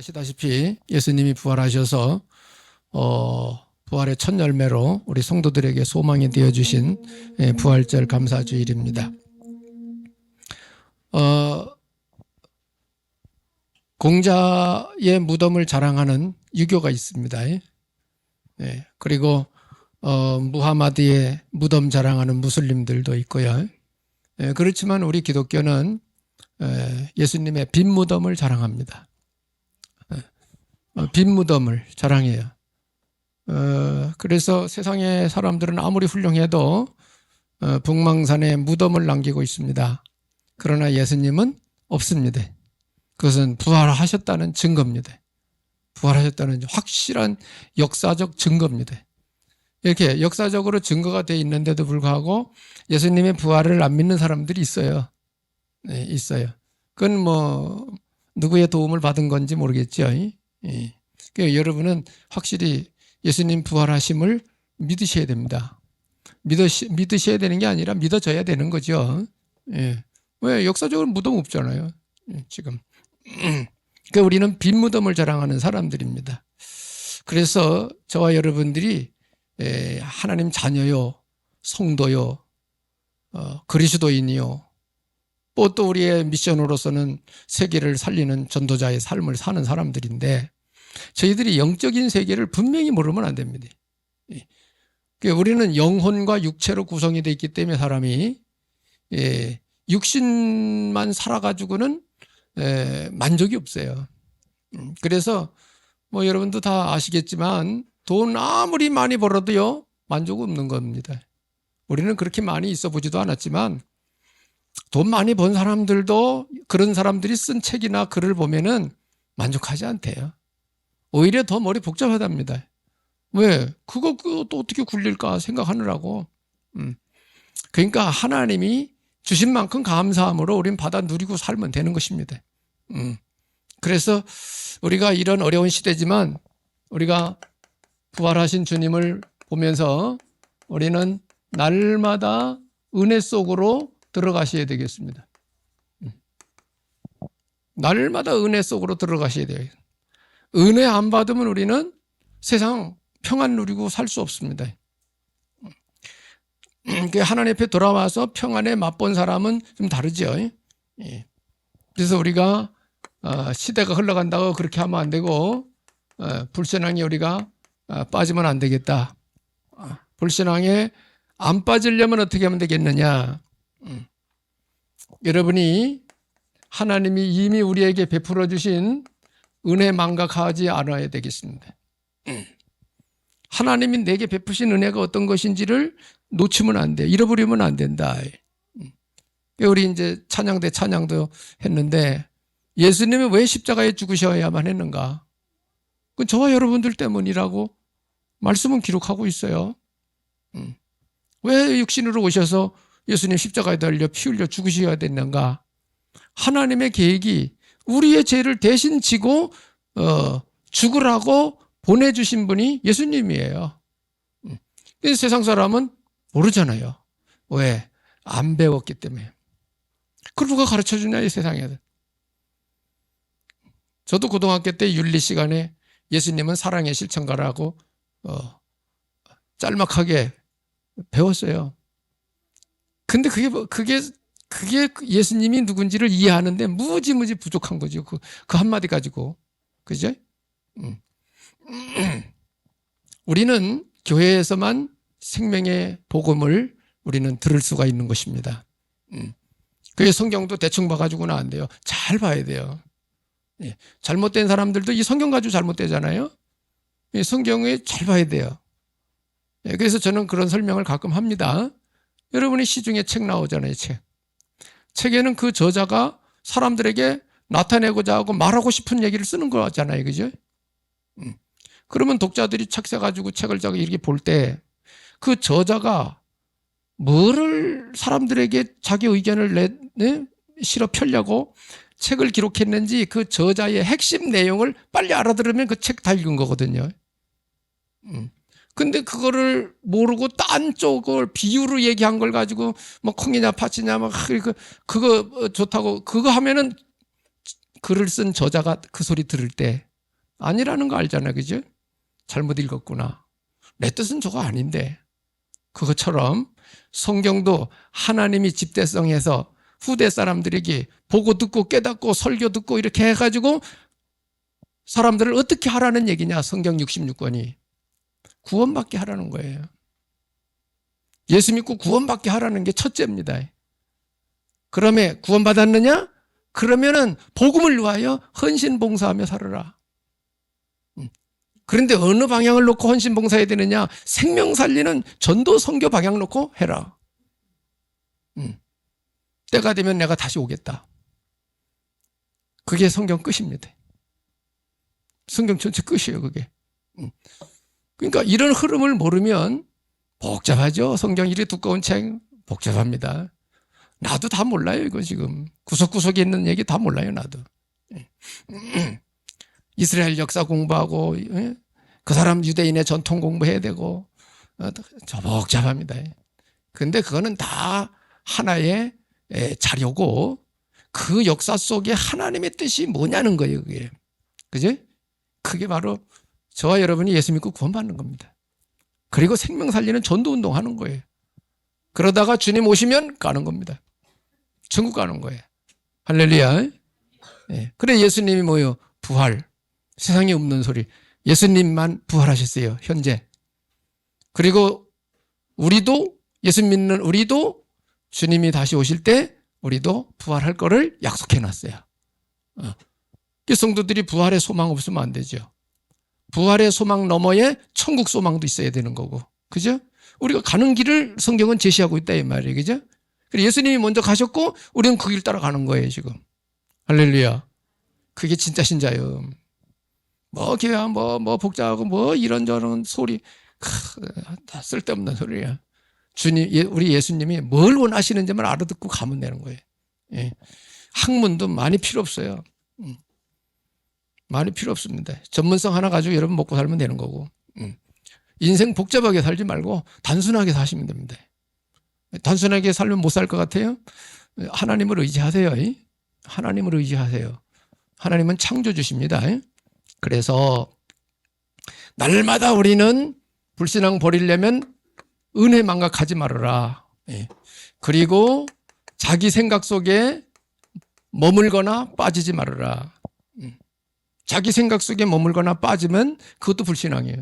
아시다시피 예수님이 부활하셔서 부활의 첫 열매로 우리 성도들에게 소망이 되어주신 부활절 감사주일입니다. 공자의 무덤을 자랑하는 유교가 있습니다. 그리고 무하마드의 무덤 자랑하는 무슬림들도 있고요. 그렇지만 우리 기독교는 예수님의 빈 무덤을 자랑합니다. 빈 무덤을 자랑해요. 그래서 세상의 사람들은 아무리 훌륭해도 북망산에 무덤을 남기고 있습니다. 그러나 예수님은 없습니다. 그것은 부활하셨다는 증거입니다. 부활하셨다는 확실한 역사적 증거입니다. 이렇게 역사적으로 증거가 되어 있는데도 불구하고 예수님의 부활을 안 믿는 사람들이 있어요. 네, 있어요. 그건 뭐 누구의 도움을 받은 건지 모르겠죠. 그러니까 여러분은 확실히 예수님 부활하심을 믿으셔야 됩니다. 믿으셔야 되는 게 아니라 믿어져야 되는 거죠. 왜 역사적으로 무덤 없잖아요. 지금. 그러니까 우리는 빈 무덤을 자랑하는 사람들입니다. 그래서 저와 여러분들이 하나님 자녀요, 성도요, 그리스도인이요, 또 우리의 미션으로서는 세계를 살리는 전도자의 삶을 사는 사람들인데 저희들이 영적인 세계를 분명히 모르면 안 됩니다. 그러니까 우리는 영혼과 육체로 구성이 되어 있기 때문에 사람이 육신만 살아가지고는 만족이 없어요. 그래서 뭐 여러분도 다 아시겠지만 돈 아무리 많이 벌어도요 만족 없는 겁니다. 우리는 그렇게 많이 있어 보지도 않았지만 돈 많이 번 사람들도 그런 사람들이 쓴 책이나 글을 보면은 만족하지 않대요. 오히려 더 머리 복잡하답니다. 왜? 그거 또 어떻게 굴릴까 생각하느라고. 그러니까 하나님이 주신 만큼 감사함으로 우린 받아 누리고 살면 되는 것입니다. 그래서 우리가 이런 어려운 시대지만 우리가 부활하신 주님을 보면서 우리는 날마다 은혜 속으로 들어가셔야 되겠습니다. 날마다 은혜 속으로 들어가셔야 돼요. 은혜 안 받으면 우리는 세상 평안 누리고 살 수 없습니다. 하나님 앞에 돌아와서 평안에 맛본 사람은 좀 다르죠. 그래서 우리가 시대가 흘러간다고 그렇게 하면 안 되고 불신앙에 우리가 빠지면 안 되겠다. 불신앙에 안 빠지려면 어떻게 하면 되겠느냐. 여러분이 하나님이 이미 우리에게 베풀어 주신 은혜 망각하지 않아야 되겠습니다. 하나님이 내게 베푸신 은혜가 어떤 것인지를 놓치면 안 돼. 잃어버리면 안 된다. 우리 이제 찬양대 찬양도 했는데 예수님이 왜 십자가에 죽으셔야만 했는가? 그건 저와 여러분들 때문이라고 말씀은 기록하고 있어요. 왜 육신으로 오셔서 예수님 십자가에 달려 피 흘려 죽으셔야 됐는가? 하나님의 계획이 우리의 죄를 대신 지고 죽으라고 보내주신 분이 예수님이에요. 세상 사람은 모르잖아요. 왜? 안 배웠기 때문에. 그걸 누가 가르쳐주냐 이 세상에. 저도 고등학교 때 윤리 시간에 예수님은 사랑의 실천가라고 짤막하게 배웠어요. 근데 그게 예수님이 누군지를 이해하는데 무지무지 부족한 거죠. 그 한마디 가지고. 그죠? 우리는 교회에서만 생명의 복음을 우리는 들을 수가 있는 것입니다. 그게 성경도 대충 봐가지고는 안 돼요. 잘 봐야 돼요. 잘못된 사람들도 이 성경 가지고 잘못되잖아요. 성경에 잘 봐야 돼요. 그래서 저는 그런 설명을 가끔 합니다. 여러분이 시중에 책 나오잖아요. 책에는 그 저자가 사람들에게 나타내고자 하고 말하고 싶은 얘기를 쓰는 거잖아요. 그죠? 그러면 독자들이 책 사가지고 책을 자고 이렇게 볼 때 그 저자가 뭐를 사람들에게 자기 의견을 실어 펴려고 책을 기록했는지 그 저자의 핵심 내용을 빨리 알아들으면 그 책 다 읽은 거거든요. 근데 그거를 모르고 딴 쪽을 비유로 얘기한 걸 가지고 뭐 콩이냐 팥이냐 막 그거 좋다고 그거 하면은 글을 쓴 저자가 그 소리 들을 때 아니라는 거 알잖아요. 그죠? 잘못 읽었구나. 내 뜻은 저거 아닌데. 그것처럼 성경도 하나님이 집대성해서 후대 사람들에게 보고 듣고 깨닫고 설교 듣고 이렇게 해가지고 사람들을 어떻게 하라는 얘기냐. 성경 66권이. 구원받게 하라는 거예요. 예수 믿고 구원받게 하라는 게 첫째입니다. 그러면 구원받았느냐? 그러면은 복음을 위하여 헌신봉사하며 살아라. 그런데 어느 방향을 놓고 헌신봉사해야 되느냐? 생명 살리는 전도 선교 방향 놓고 해라. 때가 되면 내가 다시 오겠다. 그게 성경 끝입니다. 성경 전체 끝이에요, 그게. 그러니까 이런 흐름을 모르면 복잡하죠. 성경 이리 두꺼운 책 복잡합니다. 나도 다 몰라요, 이거 지금. 구석구석에 있는 얘기 다 몰라요, 나도. 이스라엘 역사 공부하고 그 사람 유대인의 전통 공부해야 되고 저 복잡합니다. 그런데 그거는 다 하나의 자료고 그 역사 속에 하나님의 뜻이 뭐냐는 거예요, 그게. 그죠? 그게 바로 저와 여러분이 예수 믿고 구원받는 겁니다. 그리고 생명 살리는 전도운동 하는 거예요. 그러다가 주님 오시면 가는 겁니다. 천국 가는 거예요. 할렐루야. 네. 그래 예수님이 뭐예요? 부활. 세상에 없는 소리. 예수님만 부활하셨어요. 현재. 그리고 우리도 예수 믿는 우리도 주님이 다시 오실 때 우리도 부활할 거를 약속해 놨어요. 성도들이 부활의 소망 없으면 안 되죠. 부활의 소망 너머에 천국 소망도 있어야 되는 거고. 그죠? 우리가 가는 길을 성경은 제시하고 있다 이 말이에요. 그죠? 그래서 예수님이 먼저 가셨고 우리는 그 길 따라가는 거예요, 지금. 할렐루야. 그게 진짜 신자요. 뭐 교회 뭐 복잡하고 뭐 이런저런 소리 다 쓸데없는 소리야. 주님, 우리 예수님이 뭘 원하시는지만 알아듣고 가면 되는 거예요. 예. 학문도 많이 필요 없어요. 많이 필요 없습니다. 전문성 하나 가지고 여러분 먹고 살면 되는 거고. 인생 복잡하게 살지 말고 단순하게 사시면 됩니다. 단순하게 살면 못 살 것 같아요? 하나님을 의지하세요. 하나님을 의지하세요. 하나님은 창조주십니다. 그래서 날마다 우리는 불신앙 버리려면 은혜 망각하지 말아라. 그리고 자기 생각 속에 머물거나 빠지지 말아라. 자기 생각 속에 머물거나 빠지면 그것도 불신앙이에요.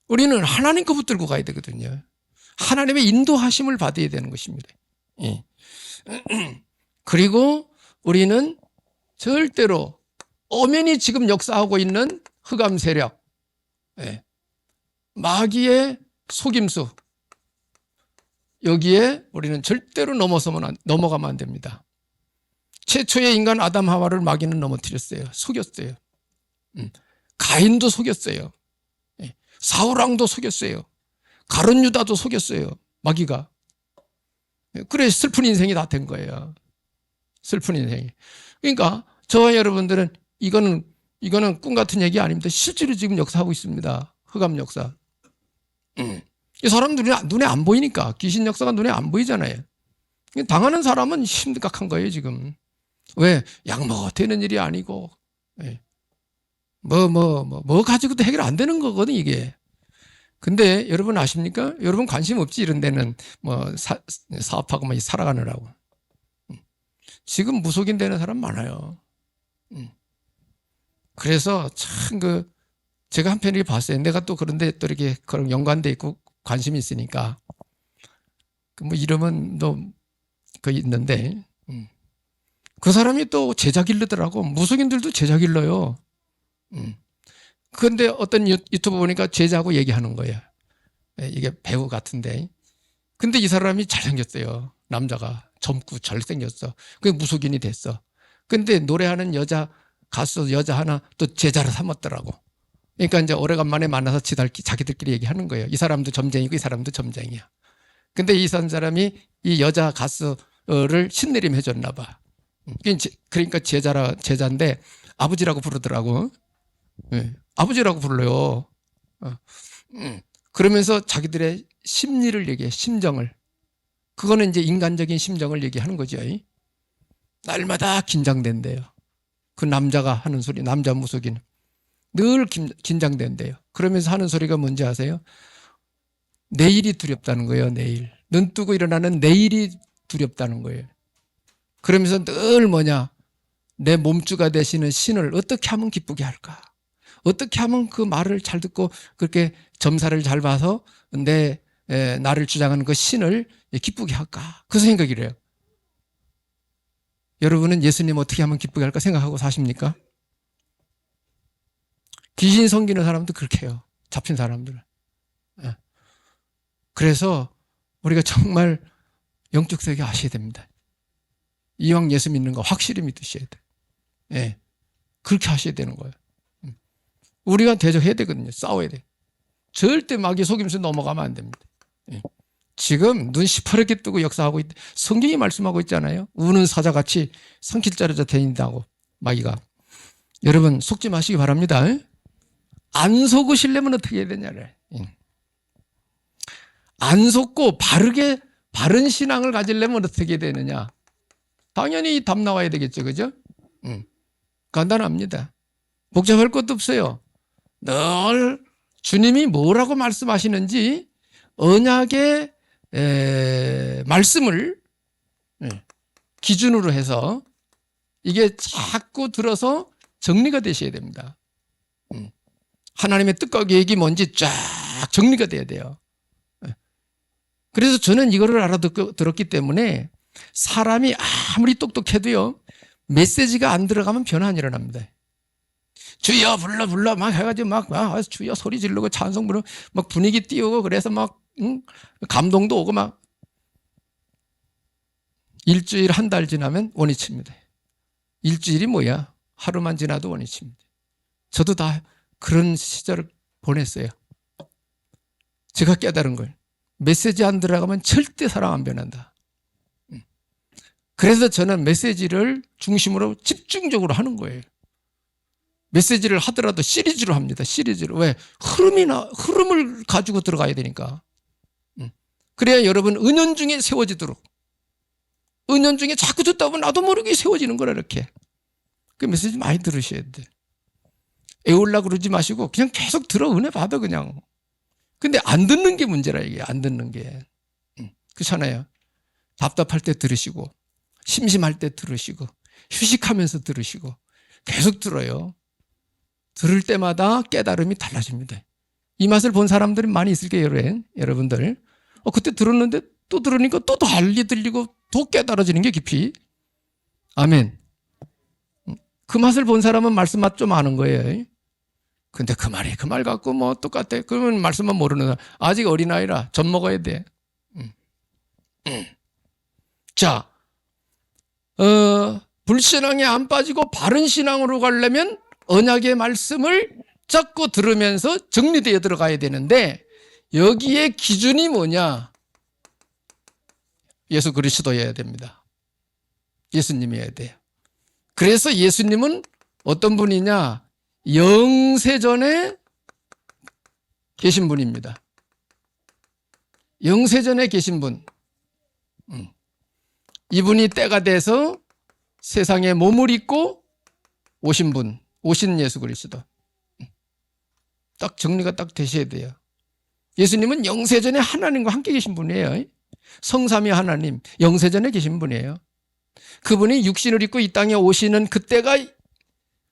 우리는 하나님 거 붙들고 가야 되거든요. 하나님의 인도하심을 받아야 되는 것입니다. 그리고 우리는 절대로 엄연히 지금 역사하고 있는 흑암 세력, 마귀의 속임수, 여기에 우리는 절대로 넘어가면 안 됩니다. 최초의 인간 아담 하와를 마귀는 넘어뜨렸어요. 속였어요. 가인도 속였어요. 사울왕도 속였어요. 가룟 유다도 속였어요. 마귀가. 그래 슬픈 인생이 다 된 거예요. 슬픈 인생이. 그러니까 저와 여러분들은 이거는 꿈 같은 얘기 아닙니다. 실제로 지금 역사하고 있습니다. 흑암 역사. 이 사람들이 눈에 안 보이니까 귀신 역사가 눈에 안 보이잖아요. 당하는 사람은 심각한 거예요 지금. 왜? 약 먹어 되는 일이 아니고 뭐 가지고도 해결 안 되는 거거든 이게. 근데 여러분 아십니까? 여러분 관심 없지 이런 데는 뭐 사업하고 막 살아가느라고. 지금 무속인 되는 사람 많아요. 그래서 참 제가 한편 이렇게 봤어요. 내가 또 그런데 또 이렇게 그런 연관돼 있고 관심이 있으니까 뭐 이름은 그 있는데 그 사람이 또 제자 길르더라고. 무속인들도 제자 길러요. 그런데 어떤 유튜브 보니까 제자하고 얘기하는 거예요. 이게 배우 같은데. 근데 이 사람이 잘생겼어요. 남자가 젊고 잘생겼어. 그게 무속인이 됐어. 근데 노래하는 가수 여자 하나 또 제자로 삼았더라고. 그러니까 이제 오래간만에 만나서 자기들끼리 얘기하는 거예요. 이 사람도 점쟁이고 이 사람도 점쟁이야. 근데 이 사람이 이 여자 가수를 신내림 해줬나 봐. 그러니까 제자인데 아버지라고 부르더라고. 아버지라고 불러요. 그러면서 자기들의 심리를 얘기해, 심정을. 그거는 이제 인간적인 심정을 얘기하는 거죠. 날마다 긴장된대요. 그 남자가 하는 소리, 남자 무속인. 늘 긴장된대요. 그러면서 하는 소리가 뭔지 아세요? 내일이 두렵다는 거예요. 내일. 눈 뜨고 일어나는 내일이 두렵다는 거예요. 그러면서 늘 뭐냐? 내 몸주가 되시는 신을 어떻게 하면 기쁘게 할까? 어떻게 하면 그 말을 잘 듣고 그렇게 점사를 잘 봐서 나를 주장하는 그 신을 기쁘게 할까? 그 생각이래요. 여러분은 예수님 어떻게 하면 기쁘게 할까 생각하고 사십니까? 귀신 섬기는 사람도 그렇게 해요. 잡힌 사람들은. 그래서 우리가 정말 영적 세계 아셔야 됩니다. 이왕 예수 믿는 거 확실히 믿으셔야 돼. 예. 그렇게 하셔야 되는 거예요. 우리가 대적해야 되거든요. 싸워야 돼. 절대 마귀 속임수 넘어가면 안 됩니다. 예. 지금 눈 시퍼렇게 뜨고 역사하고 성경이 말씀하고 있잖아요. 우는 사자같이 산길자리자 다닌다고 마귀가. 여러분 속지 마시기 바랍니다. 안 속으시려면 어떻게 해야 되냐래. 안 속고 바른 신앙을 가지려면 어떻게 해야 되느냐. 당연히 답 나와야 되겠죠. 그죠? 간단합니다. 복잡할 것도 없어요. 늘 주님이 뭐라고 말씀하시는지 언약의 말씀을 기준으로 해서 이게 자꾸 들어서 정리가 되셔야 됩니다. 하나님의 뜻과 계획이 뭔지 쫙 정리가 돼야 돼요. 그래서 저는 이거를 알아들었기 때문에 사람이 아무리 똑똑해도요, 메시지가 안 들어가면 변화 안 일어납니다. 주여 불러 막 해가지고 막 주여 소리 지르고 찬송 부르고 막 분위기 띄우고 그래서 막 감동도 오고 막 일주일 한 달 지나면 원위치입니다. 일주일이 뭐야? 하루만 지나도 원위치입니다. 저도 다 그런 시절을 보냈어요. 제가 깨달은 걸. 메시지 안 들어가면 절대 사랑 안 변한다. 그래서 저는 메시지를 중심으로 집중적으로 하는 거예요. 메시지를 하더라도 시리즈로 합니다. 시리즈로. 왜? 흐름을 가지고 들어가야 되니까. 그래야 여러분 은연중에 세워지도록. 은연중에 자꾸 듣다 보면 나도 모르게 세워지는 거라 이렇게. 그 메시지 많이 들으셔야 돼. 애울라 그러지 마시고 그냥 계속 들어 은혜 받아 그냥. 근데 안 듣는 게 문제라 이게. 안 듣는 게. 그렇잖아요. 답답할 때 들으시고 심심할 때 들으시고 휴식하면서 들으시고 계속 들어요. 들을 때마다 깨달음이 달라집니다. 이 맛을 본 사람들이 많이 있을 거예요. 여러분들. 그때 들었는데 또 들으니까 또 달리 들리고 더 깨달아지는 게 깊이. 아멘. 그 맛을 본 사람은 말씀 맛 좀 아는 거예요. 근데 그 말 갖고 뭐 똑같아. 그러면 말씀만 모르는 사람. 아직 어린아이라 젖 먹어야 돼. 자, 불신앙에 안 빠지고 바른 신앙으로 가려면 언약의 말씀을 잡고 들으면서 정리되어 들어가야 되는데 여기에 기준이 뭐냐? 예수 그리스도여야 됩니다. 예수님이어야 돼요. 그래서 예수님은 어떤 분이냐? 영세전에 계신 분입니다. 영세전에 계신 분. 이분이 때가 돼서 세상에 몸을 입고 오신 분. 오신 예수 그리스도. 딱 정리가 딱 되셔야 돼요. 예수님은 영세전에 하나님과 함께 계신 분이에요. 성삼위 하나님, 영세전에 계신 분이에요. 그분이 육신을 입고 이 땅에 오시는 그때가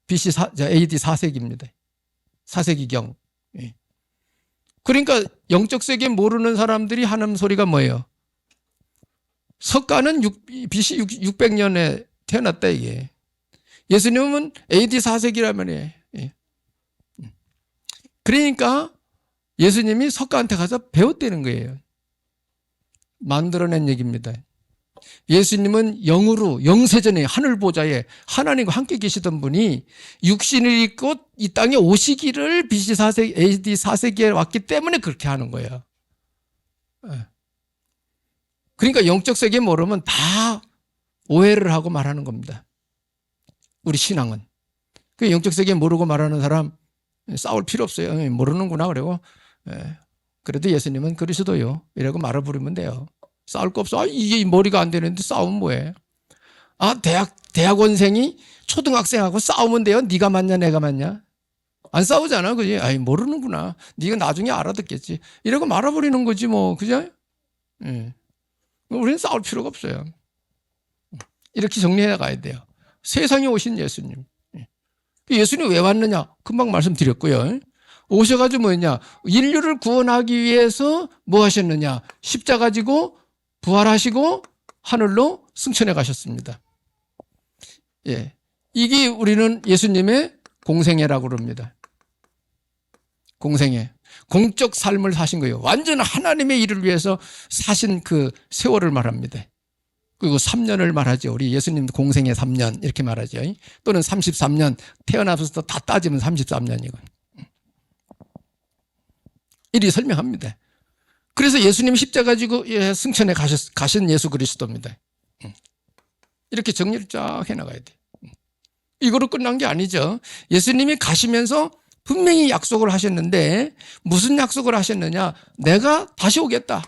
BC AD 4세기입니다. 4세기경. 그러니까 영적 세계 모르는 사람들이 하는 소리가 뭐예요? 석가는 BC 600년에 태어났다 이게. 예수님은 AD 4세기라면 그러니까 예수님이 석가한테 가서 배웠다는 거예요. 만들어낸 얘기입니다. 예수님은 영으로 영세전에 하늘 보좌에 하나님과 함께 계시던 분이 육신을 입고 이 땅에 오시기를 BC 4세기, AD 4세기에 왔기 때문에 그렇게 하는 거예요. 그러니까 영적 세계 모르면 다 오해를 하고 말하는 겁니다. 우리 신앙은. 그 영적 세계 모르고 말하는 사람 싸울 필요 없어요. 모르는구나 그러고 그래도 예수님은 그리스도요 이라고 말을 부르면 돼요. 싸울 거 없어. 이게 머리가 안 되는데 싸우면 뭐해? 대학원생이 초등학생하고 싸우면 돼요? 네가 맞냐 내가 맞냐? 안 싸우잖아, 그지? 아이, 모르는구나. 네가 나중에 알아듣겠지. 이러고 말아버리는 거지, 뭐, 그죠? 예. 우리는 싸울 필요가 없어요. 이렇게 정리해 가야 돼요. 세상에 오신 예수님. 예수님 왜 왔느냐? 금방 말씀드렸고요. 오셔가지고 뭐였냐? 인류를 구원하기 위해서 뭐 하셨느냐? 십자가 지고 부활하시고 하늘로 승천해 가셨습니다. 예. 이게 우리는 예수님의 공생애라고 그럽니다. 공생애. 공적 삶을 사신 거예요. 완전 하나님의 일을 위해서 사신 그 세월을 말합니다. 그리고 3년을 말하죠. 우리 예수님 공생애 3년 이렇게 말하죠. 또는 33년 태어나서부터 다 따지면 33년이고. 이리 설명합니다. 그래서 예수님 십자가 지고 승천해 가신 예수 그리스도입니다. 이렇게 정리를 쫙 해나가야 돼요. 이거로 끝난 게 아니죠. 예수님이 가시면서 분명히 약속을 하셨는데 무슨 약속을 하셨느냐? 내가 다시 오겠다.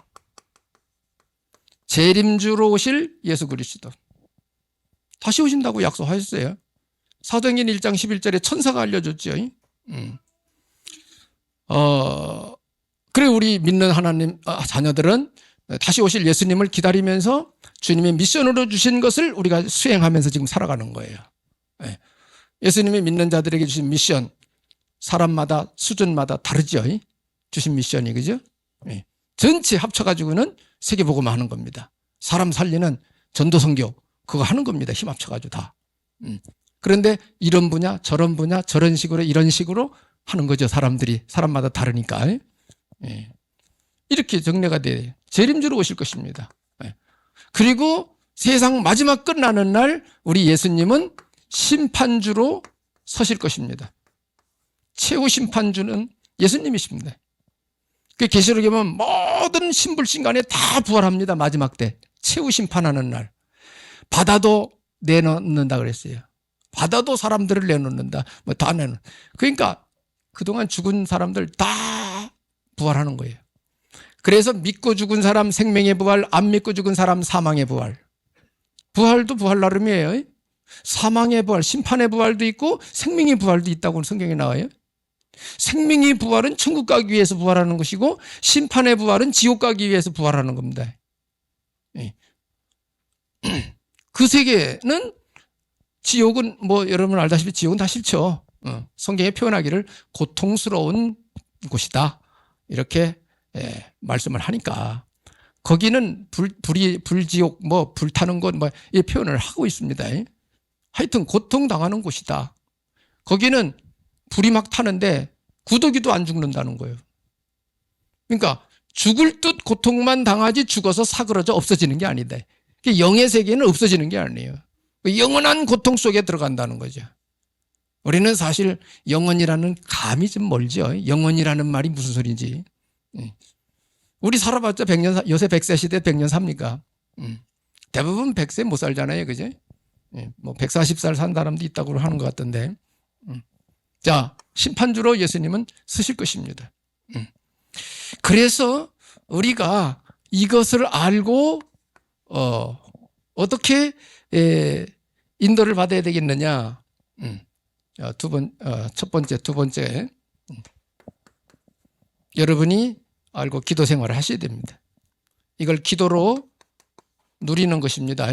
재림주로 오실 예수 그리스도. 다시 오신다고 약속하셨어요. 사도행전 1장 11절에 천사가 알려줬죠. 그래 우리 믿는 하나님 자녀들은 다시 오실 예수님을 기다리면서 주님의 미션으로 주신 것을 우리가 수행하면서 지금 살아가는 거예요. 예수님이 믿는 자들에게 주신 미션, 사람마다 수준마다 다르죠. 주신 미션이, 그죠? 전체 합쳐가지고는 세계복음을 하는 겁니다. 사람 살리는 전도선교 그거 하는 겁니다. 힘 합쳐가지고 다. 그런데 이런 분야 저런 분야 저런 식으로 이런 식으로 하는 거죠. 사람마다 다르니까. 이렇게 정리가 돼요. 재림주로 오실 것입니다. 그리고 세상 마지막 끝나는 날 우리 예수님은 심판주로 서실 것입니다. 최후 심판주는 예수님이십니다. 그 계시록에 보면 모든 신불신간에 다 부활합니다. 마지막 때 최후 심판하는 날. 바다도 내놓는다 그랬어요. 바다도 사람들을 내놓는다. 뭐 다 내놓는. 그러니까 그동안 죽은 사람들 다 부활하는 거예요. 그래서 믿고 죽은 사람 생명의 부활, 안 믿고 죽은 사람 사망의 부활. 부활도 부활 나름이에요. 사망의 부활, 심판의 부활도 있고 생명의 부활도 있다고 성경에 나와요. 생명의 부활은 천국 가기 위해서 부활하는 것이고 심판의 부활은 지옥 가기 위해서 부활하는 겁니다. 그 세계는 지옥은 뭐 여러분 알다시피 지옥은 다 싫죠. 성경에 표현하기를 고통스러운 곳이다. 이렇게 말씀을 하니까 거기는 불지옥 뭐 불타는 것 뭐 이 표현을 하고 있습니다. 하여튼 고통당하는 곳이다. 거기는 불이 막 타는데 구더기도 안 죽는다는 거예요. 그러니까 죽을 듯 고통만 당하지 죽어서 사그러져 없어지는 게 아니다. 영의 세계는 없어지는 게 아니에요. 영원한 고통 속에 들어간다는 거죠. 우리는 사실 영원이라는 감이 좀 멀죠. 영원이라는 말이 무슨 소리인지. 우리 살아봤자 100년, 요새 100세 시대 100년 삽니까? 대부분 100세 못 살잖아요. 그죠? 뭐 140살 산 사람도 있다고 하는 것 같던데. 자, 심판주로 예수님은 서실 것입니다. 그래서 우리가 이것을 알고 어떻게 인도를 받아야 되겠느냐? 첫 번째, 두 번째, 여러분이 알고 기도 생활을 하셔야 됩니다. 이걸 기도로 누리는 것입니다.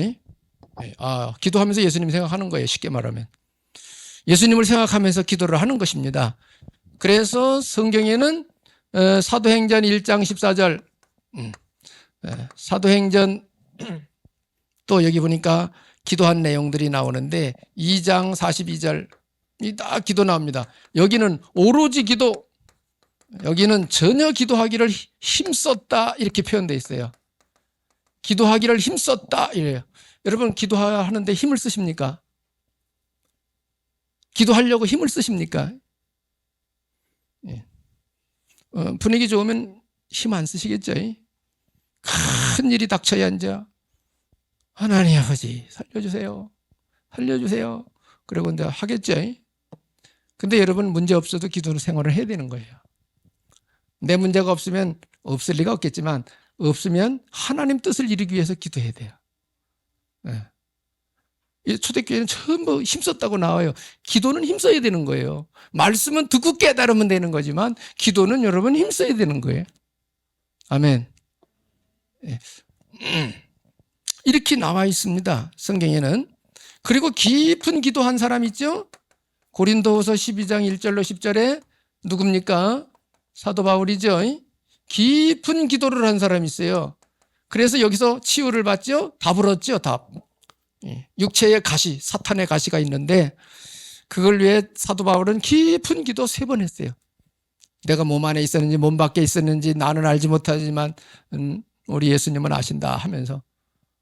기도하면서 예수님 생각하는 거예요. 쉽게 말하면. 예수님을 생각하면서 기도를 하는 것입니다. 그래서 성경에는 사도행전 1장 14절, 사도행전 또 여기 보니까 기도한 내용들이 나오는데 2장 42절 이 다 기도 나옵니다. 여기는 오로지 기도, 여기는 전혀 기도하기를 힘썼다 이렇게 표현되어 있어요. 기도하기를 힘썼다 이래요. 여러분 기도하는데 힘을 쓰십니까? 기도하려고 힘을 쓰십니까? 분위기 좋으면 힘 안 쓰시겠죠? 큰 일이 닥쳐야 이제 하나님 아버지 살려주세요. 살려주세요. 그리고 이제 하겠죠. 근데 여러분 문제 없어도 기도 생활을 해야 되는 거예요. 내 문제가 없으면 없을 리가 없겠지만 없으면 하나님 뜻을 이루기 위해서 기도해야 돼요. 초대교회는 전부 힘썼다고 나와요. 기도는 힘써야 되는 거예요. 말씀은 듣고 깨달으면 되는 거지만 기도는 여러분 힘써야 되는 거예요. 아멘. 이렇게 나와 있습니다. 성경에는. 그리고 깊은 기도한 사람 있죠? 고린도후서 12장 1절로 10절에 누굽니까? 사도 바울이죠. 깊은 기도를 한 사람이 있어요. 그래서 여기서 치유를 받죠? 답을 얻죠. 답. 육체의 가시, 사탄의 가시가 있는데 그걸 위해 사도 바울은 깊은 기도 3번 했어요. 내가 몸 안에 있었는지 몸 밖에 있었는지 나는 알지 못하지만 우리 예수님은 아신다 하면서.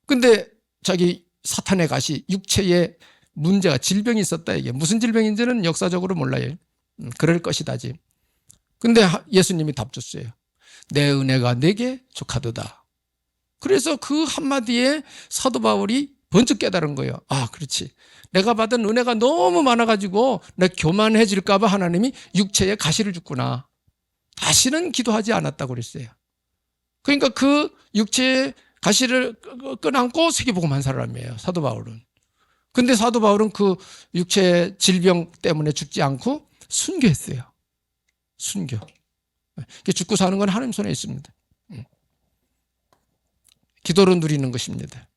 근데 자기 사탄의 가시, 육체의 문제가 질병이 있었다. 이게 무슨 질병인지는 역사적으로 몰라요. 그럴 것이다지. 근데 예수님이 답 줬어요. 내 은혜가 내게 족하도다. 그래서 그 한마디에 사도 바울이 번쩍 깨달은 거예요. 아, 그렇지. 내가 받은 은혜가 너무 많아가지고 내가 교만해질까 봐 하나님이 육체에 가시를 줬구나. 다시는 기도하지 않았다고 그랬어요. 그러니까 그 육체의 가시를 껴안고 세계복음한 사람이에요. 사도 바울은. 근데 사도 바울은 그 육체의 질병 때문에 죽지 않고 순교했어요. 순교. 죽고 사는 건 하나님 손에 있습니다. 기도로 누리는 것입니다.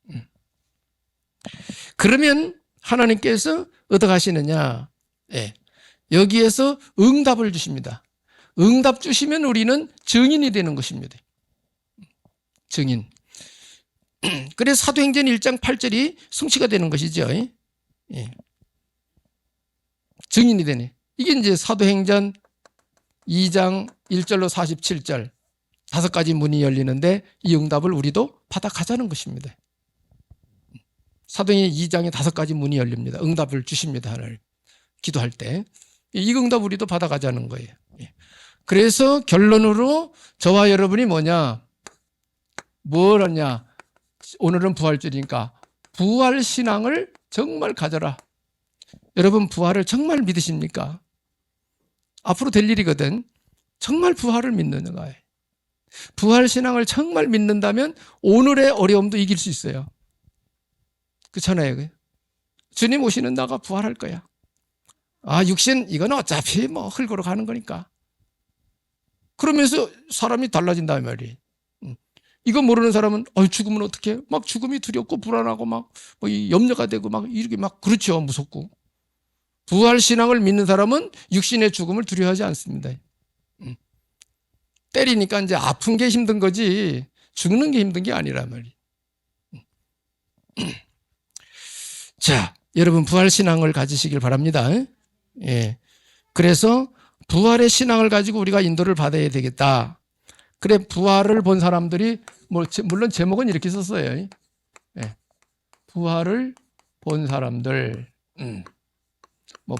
그러면 하나님께서 어떻게 하시느냐? 여기에서 응답을 주십니다. 응답 주시면 우리는 증인이 되는 것입니다. 증인. 그래서 사도행전 1장 8절이 성취가 되는 것이죠. 증인이 되네. 이게 이제 사도행전 2장 1절로 47절 5가지 문이 열리는데 이 응답을 우리도 받아가자는 것입니다. 사도행전 2장에 5가지 문이 열립니다. 응답을 주십니다. 하나님. 기도할 때. 이 응답 우리도 받아가자는 거예요. 그래서 결론으로 저와 여러분이 뭐냐? 뭘 하냐? 오늘은 부활절이니까 부활신앙을 정말 가져라. 여러분 부활을 정말 믿으십니까? 앞으로 될 일이거든. 정말 부활을 믿는 거예요. 부활신앙을 정말 믿는다면 오늘의 어려움도 이길 수 있어요. 그렇잖아요. 주님 오시는 나가 부활할 거야. 아, 육신 이건 어차피 뭐 흙으로 가는 거니까. 그러면서 사람이 달라진다 말이에요. 이거 모르는 사람은 죽으면 어떡해? 막 죽음이 두렵고 불안하고 막 염려가 되고 막 이렇게 막 그렇죠. 무섭고. 부활 신앙을 믿는 사람은 육신의 죽음을 두려워하지 않습니다. 때리니까 이제 아픈 게 힘든 거지 죽는 게 힘든 게 아니란 말이에요. 자, 여러분 부활 신앙을 가지시길 바랍니다. 그래서 부활의 신앙을 가지고 우리가 인도를 받아야 되겠다. 그래 부활을 본 사람들이 물론 제목은 이렇게 썼어요. 부활을 본 사람들.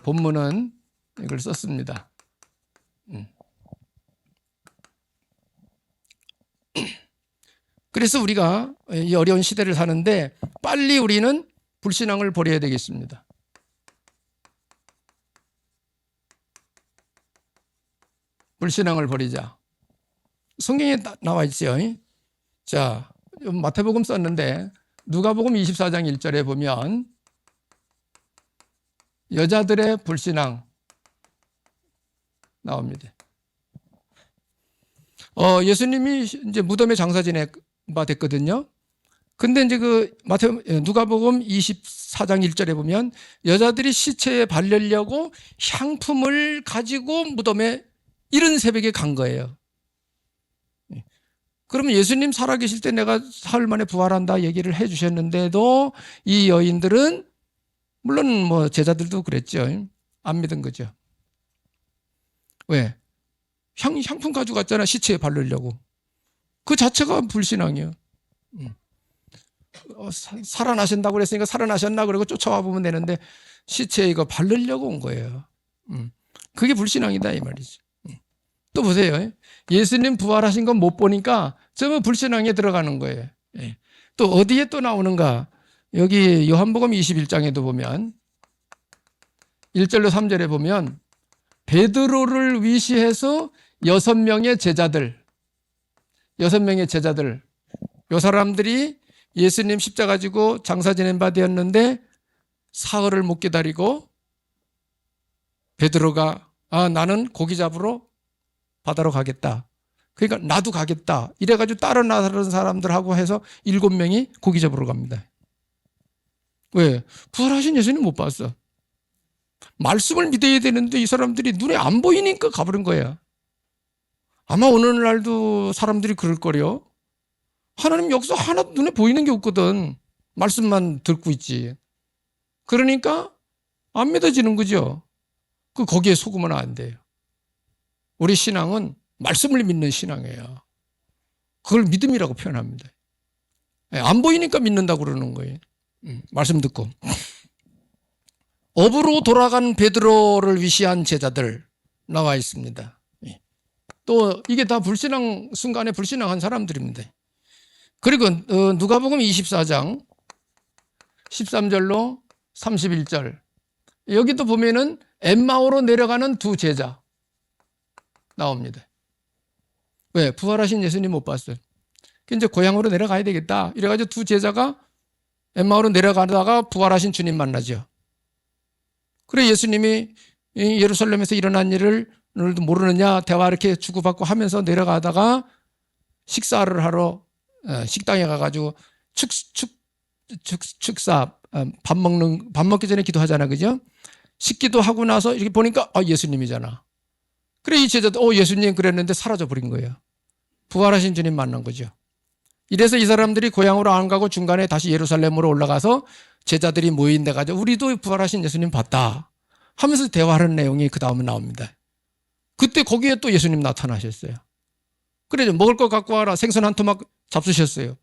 본문은 이걸 썼습니다. 그래서 우리가 이 어려운 시대를 사는데 빨리 우리는 불신앙을 버려야 되겠습니다. 불신앙을 버리자. 성경에 나와 있죠. 자, 마태복음 썼는데 누가복음 24장 1절에 보면 여자들의 불신앙 나옵니다. 예수님이 이제 무덤에 장사 지내바 됐거든요. 근데 이제 누가복음 24장 1절에 보면 여자들이 시체에 바르려고 향품을 가지고 무덤에 이른 새벽에 간 거예요. 그러면 예수님 살아계실 때 내가 사흘 만에 부활한다 얘기를 해 주셨는데도 이 여인들은 물론 제자들도 그랬죠. 안 믿은 거죠. 왜? 향품 가지고 갔잖아. 시체에 바르려고. 그 자체가 불신앙이에요. 살아나신다고 그랬으니까 살아나셨나 그러고 쫓아와 보면 되는데 시체에 이거 바르려고 온 거예요. 그게 불신앙이다 이 말이죠. 또 보세요. 예수님 부활하신 건 못 보니까 전부 불신앙에 들어가는 거예요. 또 어디에 또 나오는가? 여기 요한복음 21장에도 보면 1절로 3절에 보면 베드로를 위시해서 6명의 제자들 요 사람들이 예수님 십자가 지고 장사 지낸 바 되었는데 사흘을 못 기다리고 베드로가 나는 고기 잡으러 바다로 가겠다. 그러니까 나도 가겠다. 이래가지고 다른 사람들하고 해서 7명이 고기 잡으러 갑니다. 왜? 부활하신 예수님 못 봤어. 말씀을 믿어야 되는데 이 사람들이 눈에 안 보이니까 가버린 거야. 아마 오늘날도 사람들이 그럴 거려. 하나님 역사 하나도 눈에 보이는 게 없거든. 말씀만 듣고 있지. 그러니까 안 믿어지는 거죠. 거기에 속으면 안 돼요. 우리 신앙은 말씀을 믿는 신앙이에요. 그걸 믿음이라고 표현합니다. 안 보이니까 믿는다고 그러는 거예요. 말씀 듣고. 업으로 돌아간 베드로를 위시한 제자들 나와 있습니다. 또 이게 다 불신앙 순간에 불신앙한 사람들입니다. 그리고 누가복음 24장 13절로 31절 여기도 보면은 엠마오로 내려가는 두 제자 나옵니다. 왜? 부활하신 예수님 못 봤어요. 이제 고향으로 내려가야 되겠다. 이래가지고 두 제자가 엠마오로 내려가다가 부활하신 주님 만나죠. 그래 예수님이 예루살렘에서 일어난 일을 오늘도 모르느냐 대화 이렇게 주고받고 하면서 내려가다가 식사를 하러 식당에 가가지고 축사 밥 먹기 전에 기도하잖아, 그죠? 식기도 하고 나서 이렇게 보니까 예수님이잖아. 그래 이 제자도 예수님 그랬는데 사라져 버린 거예요. 부활하신 주님 만난 거죠. 이래서 이 사람들이 고향으로 안 가고 중간에 다시 예루살렘으로 올라가서 제자들이 모인데 가지고 우리도 부활하신 예수님 봤다 하면서 대화하는 내용이 그 다음에 나옵니다. 그때 거기에 또 예수님 나타나셨어요. 그래 먹을 거 갖고 와라. 생선 한 토막 잡수셨어요.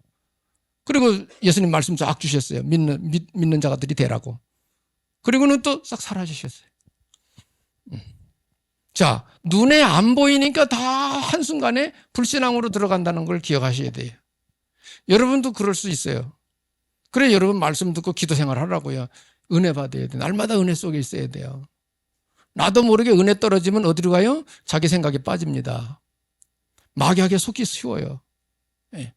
그리고 예수님 말씀 쫙 주셨어요. 믿는 자가들이 되라고. 그리고는 또 싹 사라지셨어요. 자, 눈에 안 보이니까 다 한순간에 불신앙으로 들어간다는 걸 기억하셔야 돼요. 여러분도 그럴 수 있어요. 그래 여러분 말씀 듣고 기도 생활 하라고요. 은혜 받아야 돼요. 날마다 은혜 속에 있어야 돼요. 나도 모르게 은혜 떨어지면 어디로 가요? 자기 생각에 빠집니다. 마귀에게 속기 쉬워요. 네.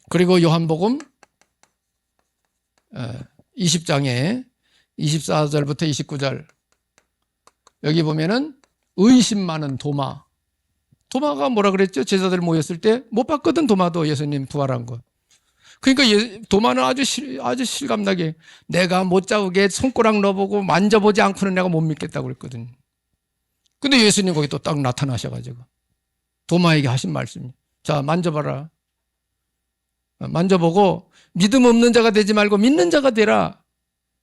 그리고 요한복음 20장에 24절부터 29절 여기 보면은 의심 많은 도마가 뭐라 그랬죠? 제자들 모였을 때 못 봤거든. 도마도 예수님 부활한 거. 그러니까 도마는 아주 실감나게 내가 못 잡게 손가락 넣어보고 만져보지 않고는 내가 못 믿겠다고 그랬거든. 근데 예수님 거기 또 딱 나타나셔가지고 도마에게 하신 말씀이 자 만져봐라. 만져보고 믿음 없는 자가 되지 말고 믿는 자가 되라.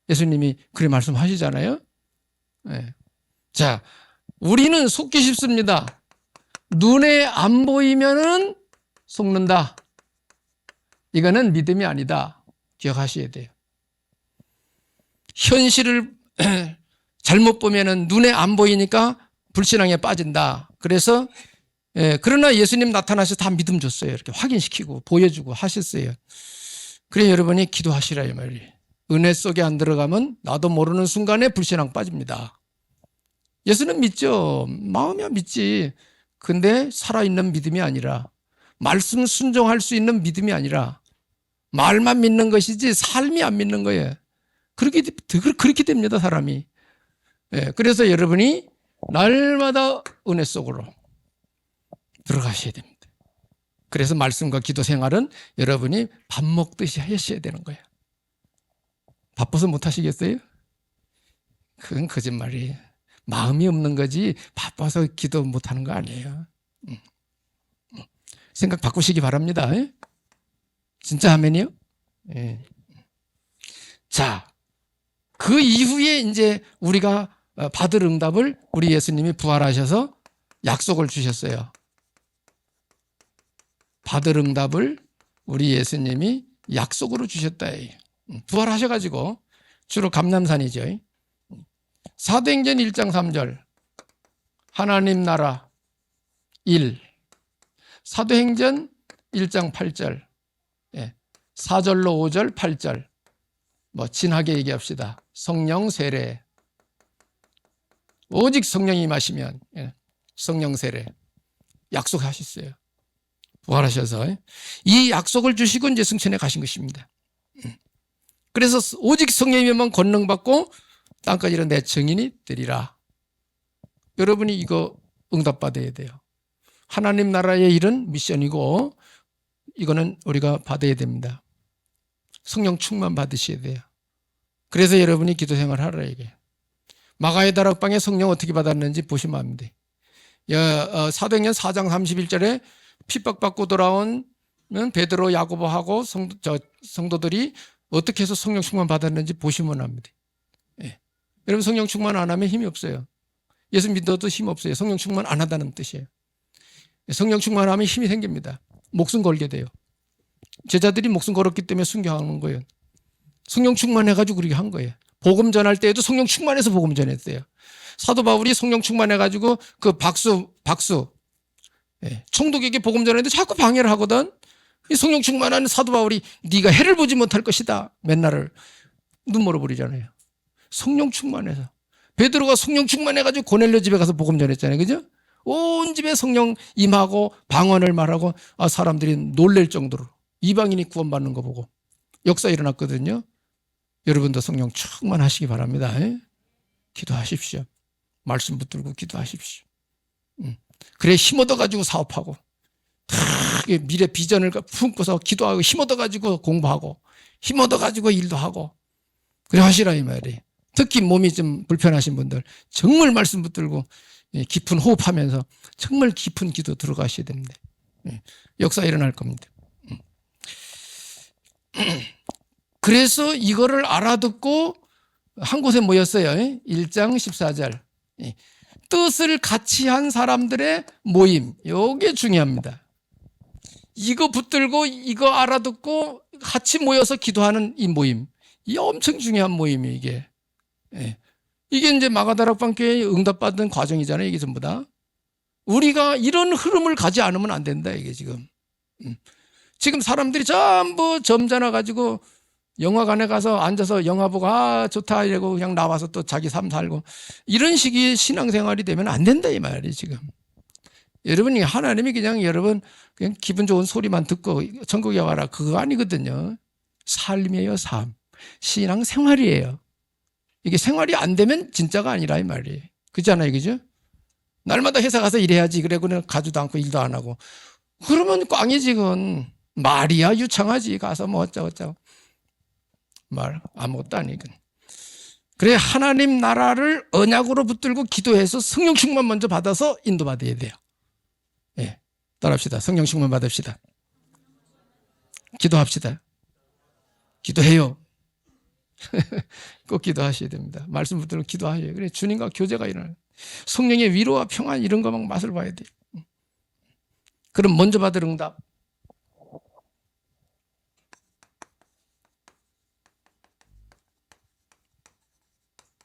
예수님이 그래 말씀하시잖아요. 네. 자, 우리는 속기 쉽습니다. 눈에 안 보이면은 속는다. 이거는 믿음이 아니다. 기억하셔야 돼요. 현실을 잘못 보면은 눈에 안 보이니까 불신앙에 빠진다. 그래서 그러나 예수님 나타나서 다 믿음 줬어요. 이렇게 확인시키고 보여주고 하셨어요. 그래 여러분이 기도하시라 이 말이에요. 은혜 속에 안 들어가면 나도 모르는 순간에 불신앙 빠집니다. 예수는 믿죠. 마음이야 믿지. 근데 살아있는 믿음이 아니라 말씀 순종할 수 있는 믿음이 아니라 말만 믿는 것이지 삶이 안 믿는 거예요. 그렇게 됩니다 사람이. 그래서 여러분이 날마다 은혜 속으로 들어가셔야 됩니다. 그래서 말씀과 기도 생활은 여러분이 밥 먹듯이 하셔야 되는 거예요. 바빠서 못 하시겠어요? 그건 거짓말이에요. 마음이 없는 거지 바빠서 기도 못 하는 거 아니에요. 생각 바꾸시기 바랍니다. 진짜 아멘이요? 예. 자, 그 이후에 이제 우리가 받을 응답을 우리 예수님이 부활하셔서 약속을 주셨어요. 받을 응답을 우리 예수님이 약속으로 주셨다. 부활하셔가지고 주로 감람산이죠. 사도행전 1장 3절 하나님 나라 1 사도행전 1장 8절 4절로 5절 8절 진하게 얘기합시다. 성령 세례 오직 성령이 임하시면 성령 세례 약속하셨어요. 부활하셔서 이 약속을 주시고 이제 승천에 가신 것입니다. 그래서 오직 성령이면 권능받고 땅까지 이르는 내 증인이 되리라. 여러분이 이거 응답받아야 돼요. 하나님 나라의 일은 미션이고 이거는 우리가 받아야 됩니다. 성령 충만 받으셔야 돼요. 그래서 여러분이 기도 생활을 하라 이게. 마가의 다락방에 성령 어떻게 받았는지 보시면 압니다. 사도행전 4장 31절에 핍박받고 돌아온 베드로 야고보하고 성도들이 어떻게 해서 성령 충만 받았는지 보시면 압니다. 예. 여러분 성령 충만 안 하면 힘이 없어요. 예수 믿어도 힘 없어요. 성령 충만 안 하다는 뜻이에요. 성령 충만하면 힘이 생깁니다. 목숨 걸게 돼요. 제자들이 목숨 걸었기 때문에 순교하는 거예요. 성령 충만해가지고 그렇게 한 거예요. 복음 전할 때에도 성령 충만해서 복음 전했어요. 사도 바울이 성령 충만해가지고 그 박수 총독에게 복음 전했는데 자꾸 방해를 하거든. 이 성령 충만한 사도 바울이 네가 해를 보지 못할 것이다. 맨날을 눈물을 버리잖아요. 성령 충만해서. 베드로가 성령 충만해가지고 고넬료 집에 가서 복음 전했잖아요. 그죠? 온 집에 성령 임하고 방언을 말하고 사람들이 놀랄 정도로 이방인이 구원받는 거 보고 역사 일어났거든요. 여러분도 성령 충만하시기 바랍니다. 기도하십시오. 말씀 붙들고 기도하십시오. 그래 힘 얻어가지고 사업하고 미래 비전을 품고서 기도하고 힘 얻어가지고 공부하고 힘 얻어가지고 일도 하고 그래 하시라 이 말이에요. 특히 몸이 좀 불편하신 분들 정말 말씀 붙들고 깊은 호흡하면서 정말 깊은 기도 들어가셔야 됩니다. 역사 일어날 겁니다. 그래서 이거를 알아듣고 한 곳에 모였어요. 1장 14절. 뜻을 같이 한 사람들의 모임. 이게 중요합니다. 이거 붙들고 이거 알아듣고 같이 모여서 기도하는 이 모임. 이 엄청 중요한 모임이에요, 이게. 이게 이제 마가다락방 교회에 응답받은 과정이잖아요, 이게 전부 다. 우리가 이런 흐름을 가지 않으면 안 된다, 이게 지금. 지금 사람들이 전부 점잖아 가지고 영화관에 가서 앉아서 영화 보고 좋다 이러고 그냥 나와서 또 자기 삶 살고 이런 식의 신앙생활이 되면 안 된다 이 말이에요 지금. 여러분이 하나님이 그냥 여러분 그냥 기분 좋은 소리만 듣고 천국에 와라 그거 아니거든요. 삶이에요 삶. 신앙생활이에요. 이게 생활이 안 되면 진짜가 아니라 이 말이에요. 그렇잖아요 그죠? 날마다 회사 가서 일해야지 그래 그냥 가지도 않고 일도 안 하고 그러면 꽝이지 그건. 말이야 유창하지 가서 뭐 어쩌고 말 아무것도 아니거든. 그래 하나님 나라를 언약으로 붙들고 기도해서 성령 충만 먼저 받아서 인도받아야 돼요. 따라합시다. 성령 충만 받읍시다. 기도합시다. 기도해요. 꼭 기도하셔야 됩니다. 말씀 붙들고 기도하셔요. 그래 주님과 교제가 일어나요. 성령의 위로와 평안 이런 거만 맛을 봐야 돼요. 그럼 먼저 받을 응답.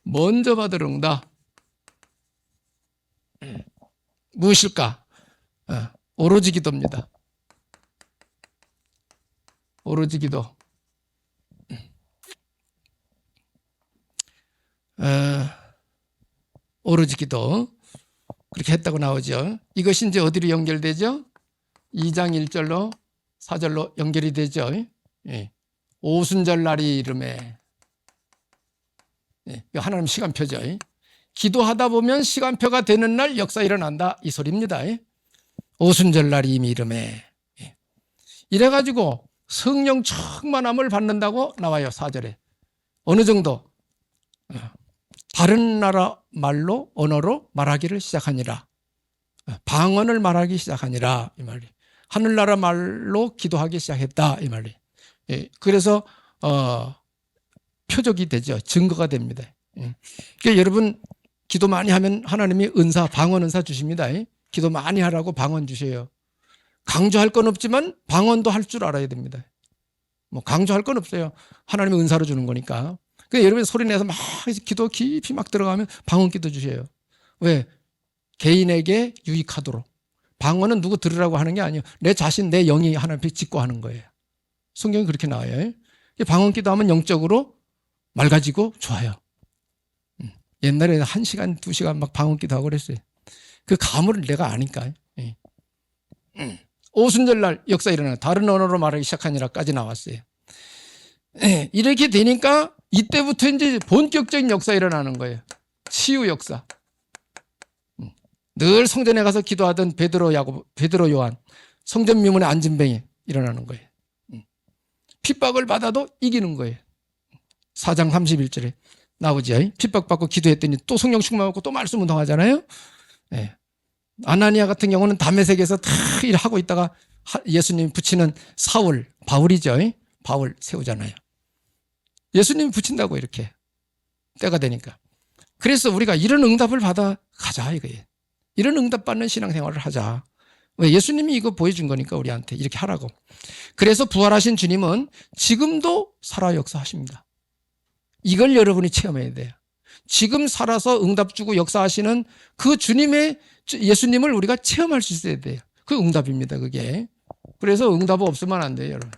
먼저 받을 응답 무엇일까? 오로지 기도입니다. 오로지 기도. 오로지 기도 그렇게 했다고 나오죠. 이것이 이제 어디로 연결되죠? 2장 1절로 4절로 연결이 되죠. 오순절 날이 이름에 하나님 시간표죠. 기도하다 보면 시간표가 되는 날 역사 일어난다 이 소리입니다. 오순절 날이 이미 이름에 이래가지고 성령 충만함을 받는다고 나와요. 4절에 어느 정도 다른 나라 말로 언어로 말하기를 시작하니라. 방언을 말하기 시작하니라 이 말이. 하늘나라 말로 기도하기 시작했다 이 말이. 그래서 표적이 되죠. 증거가 됩니다. 그러니까 여러분 기도 많이 하면 하나님이 은사, 방언 은사 주십니다. 기도 많이 하라고 방언 주셔요. 강조할 건 없지만 방언도 할 줄 알아야 됩니다. 뭐 강조할 건 없어요. 하나님이 은사로 주는 거니까. 그러니까 여러분 소리 내서 막 기도 깊이 막 들어가면 방언 기도 주셔요. 왜? 개인에게 유익하도록. 방언은 누구 들으라고 하는 게 아니에요. 내 자신, 내 영이 하나님 앞에 짓고 하는 거예요. 성경이 그렇게 나와요. 방언 기도하면 영적으로 맑아지고 좋아요. 옛날에 1시간, 2시간 막 방언 기도하고 그랬어요. 그 가물을 내가 아니까. 오순절날 역사 일어나 다른 언어로 말하기 시작하니라까지 나왔어요. 예, 이렇게 되니까 이때부터 이제 본격적인 역사 일어나는 거예요. 치유 역사. 늘 성전에 가서 기도하던 베드로 요한, 성전 미문의 안진뱅이 일어나는 거예요. 핍박을 받아도 이기는 거예요. 4장 31절에 나오지. 핍박받고 기도했더니 또 성령 충만받고 또 말씀 운동하잖아요. 예. 아나니아 같은 경우는 다메섹에서 다 일하고 있다가 예수님이 붙이는 사울, 바울이죠. 바울 세우잖아요. 예수님이 붙인다고 이렇게 때가 되니까. 그래서 우리가 이런 응답을 받아 가자 이거예요. 이런 응답 받는 신앙생활을 하자. 왜? 예수님이 이거 보여준 거니까 우리한테 이렇게 하라고. 그래서 부활하신 주님은 지금도 살아 역사하십니다. 이걸 여러분이 체험해야 돼요. 지금 살아서 응답 주고 역사하시는 그 주님의 예수님을 우리가 체험할 수 있어야 돼요. 그 응답입니다. 그게. 그래서 응답 없으면 안 돼요, 여러분.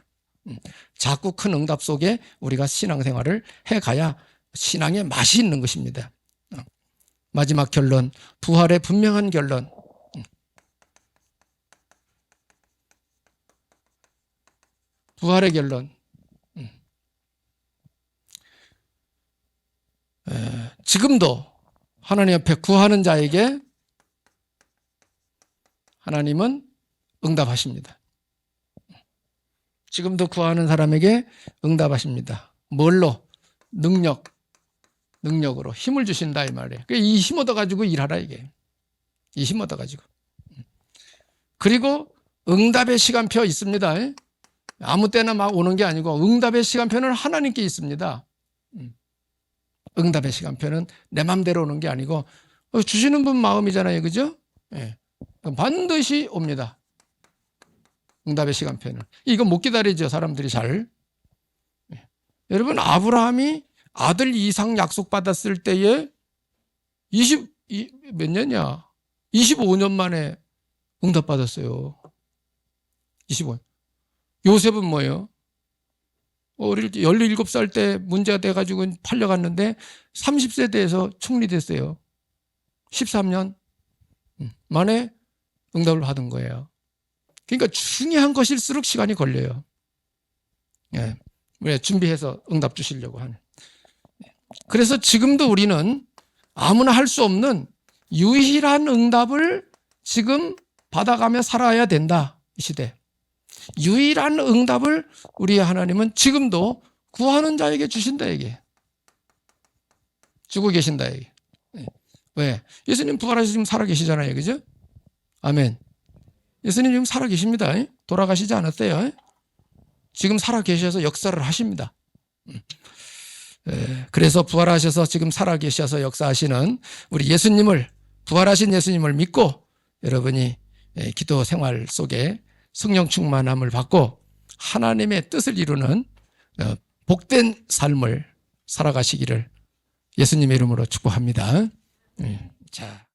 자꾸 큰 응답 속에 우리가 신앙생활을 해가야 신앙의 맛이 있는 것입니다. 마지막 결론, 부활의 분명한 결론. 부활의 결론. 지금도 하나님 앞에 구하는 자에게 하나님은 응답하십니다. 지금도 구하는 사람에게 응답하십니다. 뭘로? 능력으로 힘을 주신다 이 말이에요. 이 힘 얻어가지고 일하라 이게. 이 힘 얻어가지고. 그리고 응답의 시간표 있습니다. 아무 때나 막 오는 게 아니고 응답의 시간표는 하나님께 있습니다. 응답의 시간표는 내 맘대로 오는 게 아니고 주시는 분 마음이잖아요. 그죠? 예. 반드시 옵니다. 응답의 시간표는. 이거 못 기다리죠. 사람들이 잘. 예. 여러분 아브라함이 아들 이삭 약속받았을 때에 몇 년이야? 25년 만에 응답받았어요. 25년. 요셉은 뭐예요? 어릴 때 17살 때 문제가 돼가지고 팔려갔는데 30세 돼서 총리 됐어요. 13년 만에 응답을 받은 거예요. 그러니까 중요한 것일수록 시간이 걸려요. 예. 왜? 준비해서 응답 주시려고 하는. 그래서 지금도 우리는 아무나 할 수 없는 유일한 응답을 지금 받아가며 살아야 된다. 이 시대. 유일한 응답을 우리 하나님은 지금도 구하는 자에게 주신다 이게. 주고 계신다 이게. 왜? 예수님 부활하셔서 지금 살아계시잖아요. 그죠? 아멘. 예수님 지금 살아계십니다. 돌아가시지 않았어요. 지금 살아계셔서 역사를 하십니다. 그래서 부활하셔서 지금 살아계셔서 역사하시는 우리 예수님을, 부활하신 예수님을 믿고 여러분이 기도 생활 속에 성령 충만함을 받고 하나님의 뜻을 이루는 복된 삶을 살아가시기를 예수님의 이름으로 축복합니다. 자.